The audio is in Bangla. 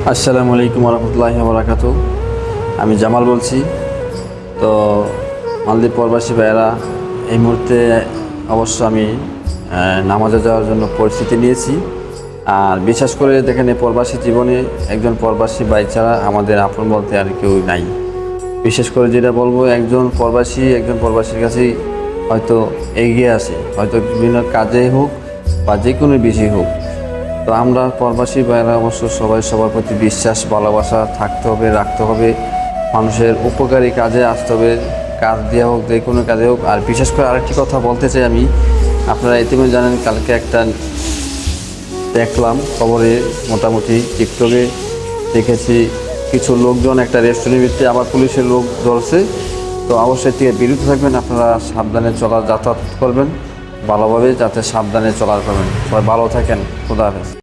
আসসালামু আলাইকুম রহমতুল্লাহি ওয়া বারাকাতুহু। আমি জামাল বলছি। তো মালদ্বীপ প্রবাসী ভাইয়েরা, এই মুহূর্তে অবশ্য আমি নামাজে যাওয়ার জন্য পরিস্থিতি নিয়েছি। আর বিশেষ করে দেখেন, এই প্রবাসী জীবনে একজন প্রবাসী ভাই ছাড়া আমাদের আপন বলতে আর কেউ নাই। বিশেষ করে যেটা বলবো, একজন প্রবাসীর কাছেই হয়তো এগিয়ে আসে, হয়তো বিভিন্ন কাজে হোক বা যে কোনো বিষয় হোক। তো আমরা প্রবাসী ভাইয়েরা অবশ্য সবাই সবার প্রতি বিশ্বাস ভালোবাসা থাকতে হবে, রাখতে হবে। মানুষের উপকারী কাজে আসতে হবে, কাজ দেওয়া হোক, যে কোনো কাজে হোক। আর বিশেষ করে আরেকটি কথা বলতে চাই আমি, আপনারা ইতিমধ্যে জানেন, কালকে একটা দেখলাম খবরে, মোটামুটি টিকটকে দেখেছি, কিছু লোকজন একটা রেস্টুরেন্টের ভিতরে আবার পুলিশের লোক ধরছে। তো অবশ্যই থেকে বিরত থাকবেন, আপনারা সাবধানে যাতায়াত করবেন ভালোভাবে, যাতে সাবধানে চলার করবেন। সবাই ভালো থাকেন। খোদা হাফেজ।